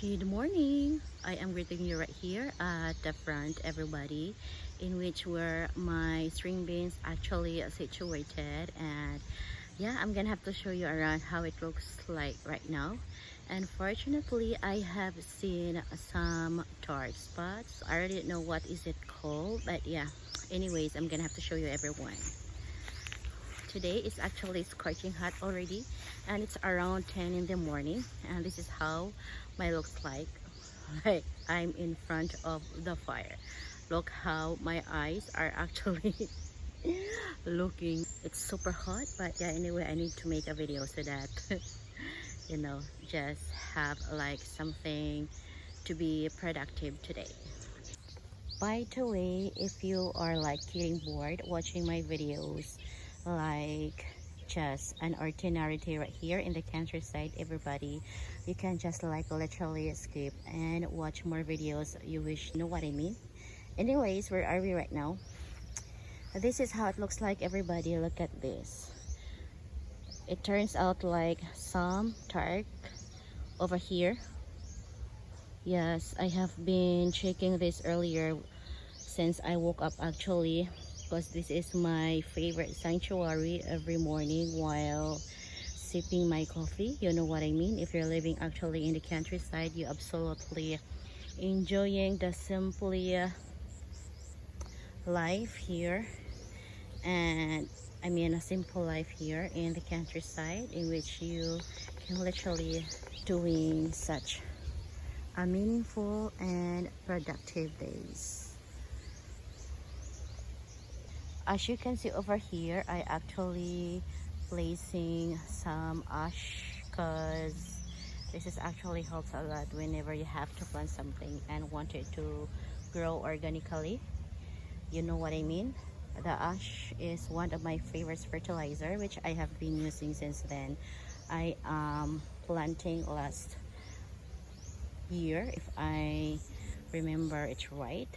Good morning. I am greeting you right here at the front, everybody, in which where my string beans actually situated. And yeah, I'm gonna have to show you around how it looks like right now. And fortunately, I have seen some dark spots. I already know what is it called, but yeah. Anyways, I'm gonna have to show you everyone. Today is actually scorching hot already, and it's around 10 in the morning, and this is how my looks like. Like I'm in front of the fire. Look how my eyes are actually looking. It's super hot, but yeah, anyway, I need to make a video so that you know, just have like something to be productive today. By the way, if you are like getting bored watching my videos, like just an ordinary day right here in the countryside, everybody, you can just like literally skip and watch more videos you wish. You know what I mean? Anyways, where are we right now? This is how it looks like, everybody. Look at this. It turns out like some dark over here. Yes, I have been checking this earlier since I woke up actually, because this is my favorite sanctuary every morning while sipping my coffee. You know what I mean? If you're living actually in the countryside, you absolutely enjoying the simply life here. And I mean a simple life here in the countryside, in which you can literally doing such a meaningful and productive days. As you can see over here, I actually placing some ash, because this is actually helps a lot whenever you have to plant something and want it to grow organically. You know what I mean? The ash is one of my favorite fertilizer, which I have been using since then. I am planting last year, if I remember it right.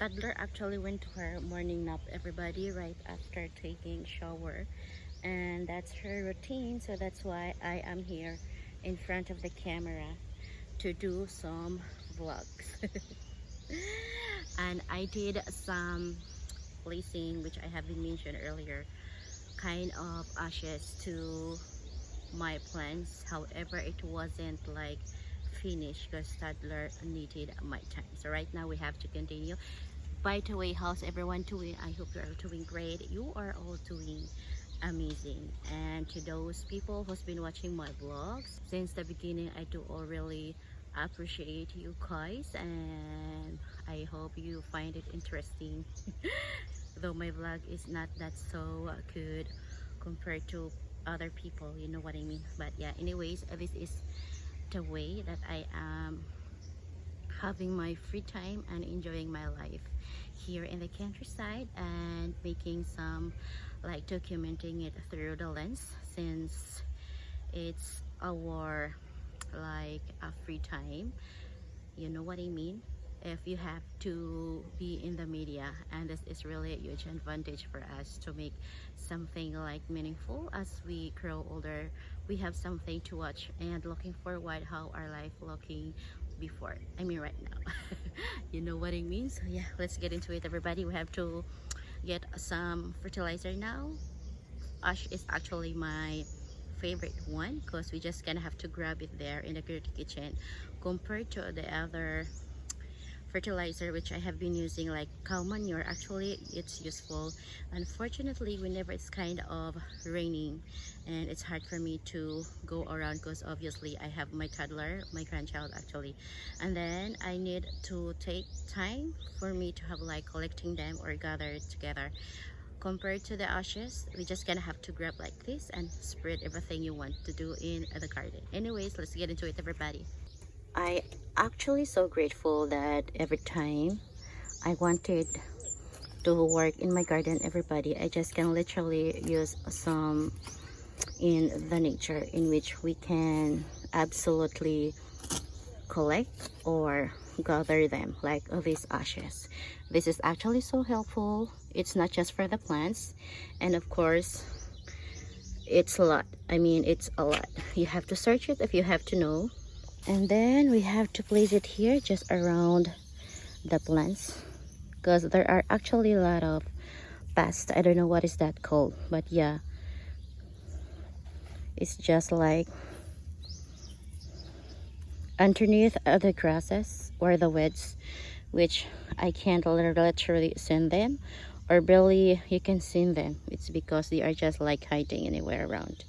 Toddler actually went to her morning nap, everybody, right after taking shower, and that's her routine. So that's why I am here in front of the camera to do some vlogs. And I did some placing, which I have been mentioned earlier, kind of ashes to my plants. However, it wasn't like finished because toddler needed my time. So right now we have to continue. By the way, how's everyone doing? I hope you are doing great. You are all doing amazing. And to those people who's been watching my vlogs since the beginning, I do all really appreciate you guys, and I hope you find it interesting. Though my vlog is not that so good compared to other people, you know what I mean. But yeah, anyways, this is the way that I am having my free time and enjoying my life here in the countryside, and making some like documenting it through the lens, since it's our like a free time. You know what I mean? If you have to be in the media, and this is really a huge advantage for us to make something like meaningful. As we grow older, we have something to watch and looking forward how our life looking before, I mean right now. You know what I mean? So yeah, let's get into it, everybody. We have to get some fertilizer now. Ash is actually my favorite one, because we just gonna have to grab it there in the kitchen, compared to the other fertilizer which I have been using, like cow manure. Actually, it's useful. Unfortunately, whenever it's kind of raining and it's hard for me to go around, because obviously I have my toddler, my grandchild actually, and then I need to take time for me to have like collecting them or gather it together. Compared to the ashes, we just gonna have to grab like this and spread everything you want to do in the garden. Anyways, let's get into it, everybody. I actually so grateful that every time I wanted to work in my garden, everybody, I just can literally use some in the nature, in which we can absolutely collect or gather them, like these ashes. This is actually so helpful. It's not just for the plants, and of course it's a lot. I mean, it's a lot. You have to search it if you have to know. And then we have to place it here just around the plants, because there are actually a lot of pests. I don't know what is that called, but yeah, it's just like underneath the grasses or the weeds, which I can't literally see them, or barely you can see them. It's because they are just like hiding anywhere around.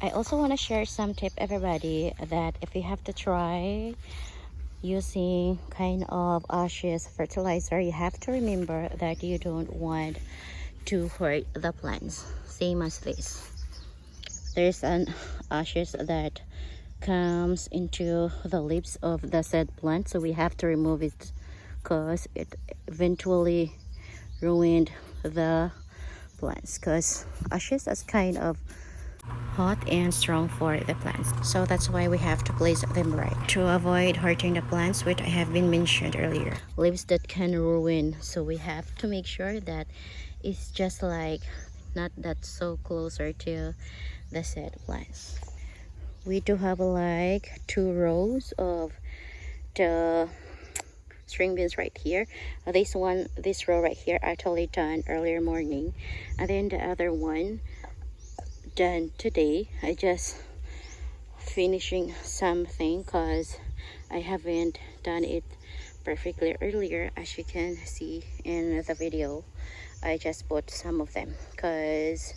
I also want to share some tip everybody, that if you have to try using kind of ashes fertilizer, you have to remember that you don't want to hurt the plants. Same as this, there's an ashes that comes into the leaves of the said plant, so we have to remove it because it eventually ruined the plants, because ashes is kind of hot and strong for the plants, so that's why we have to place them right to avoid hurting the plants, which I have been mentioned earlier, leaves that can ruin. So we have to make sure that it's just like not that so closer to the said plants. We do have like 2 rows of the string beans right here. This row right here actually done earlier morning, and then the other one done today. I just finishing something because I haven't done it perfectly earlier. As you can see in the video, I just put some of them because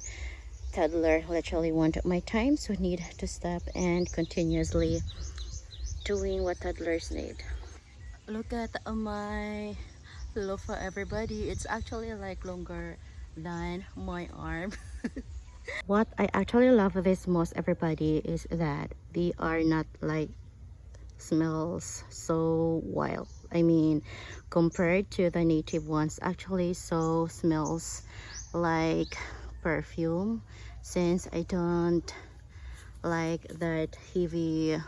toddler literally wanted my time, so need to stop and continuously doing what toddlers need. Look at my loofah, everybody. It's actually like longer than my arm. What I actually love this most, everybody, is that they are not like smells so wild. I mean, compared to the native ones, actually so smells like perfume, since I don't like that heavy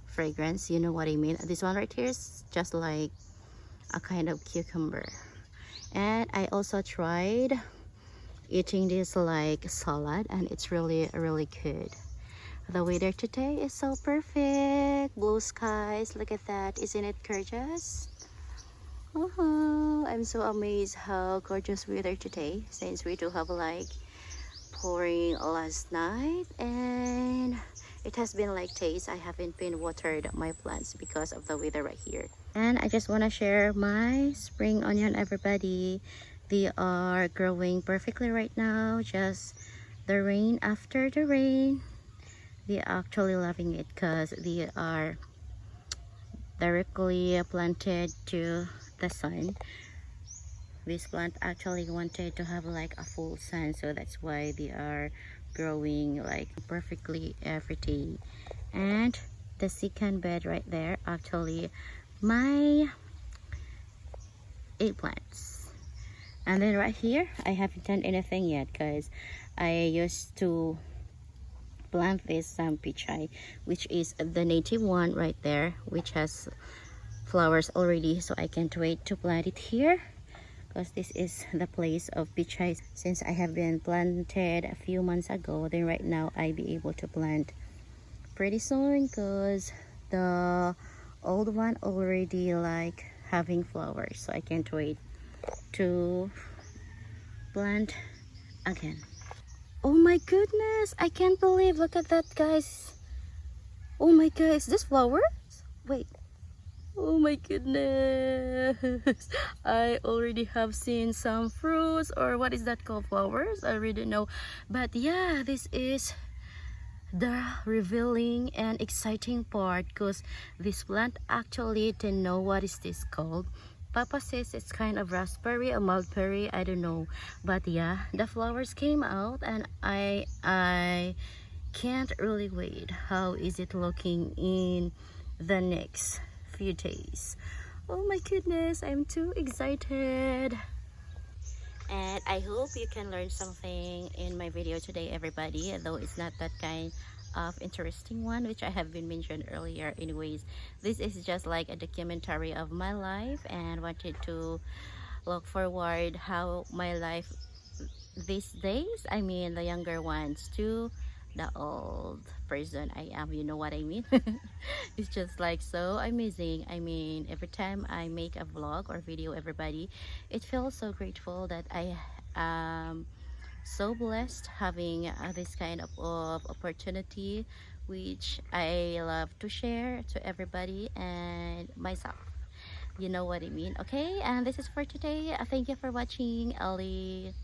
fragrance, you know what I mean. This one right here is just like a kind of cucumber. And I also tried eating this like salad, and it's really good. The weather today is so perfect, blue skies, look at that, isn't it gorgeous? I'm so amazed how gorgeous weather today, since we do have like pouring last night, and it has been like days I haven't been watered my plants because of the weather right here. And I just want to share my spring onion, everybody. They are growing perfectly right now, just the rain after the rain. They are actually loving it because they are directly planted to the sun. This plant actually wanted to have like a full sun, so that's why they are growing like perfectly every day. And the second bed right there, actually my eggplants. And then right here I haven't done anything yet because I used to plant this pichai, which is the native one right there, which has flowers already, so I can't wait to plant it here because this is the place of pichai. Since I have been planted a few months ago, then right now I be able to plant pretty soon because the old one already like having flowers, so I can't wait to plant again. Oh my goodness, I can't believe, look at that guys. Oh my god, is this flowers? Wait. Oh my goodness. I already have seen some fruits, or what is that called, flowers? I really don't know. But yeah, this is the revealing and exciting part because this plant actually didn't know what is this called. Papa says it's kind of raspberry or mulberry, I don't know. But yeah, the flowers came out and I can't really wait. How is it looking in the next few days? Oh my goodness, I'm too excited. And I hope you can learn something in my video today, everybody, though it's not that kind of interesting one which I have been mentioned earlier. Anyways, this is just like a documentary of my life and wanted to look forward how my life these days, I mean the younger ones, to the old person I am, you know what I mean. It's just like so amazing. I mean, every time I make a vlog or video, everybody, it feels so grateful that I am so blessed having this kind of opportunity which I love to share to everybody and myself, you know what I mean. Okay, and this is for today. Thank you for watching, Ali.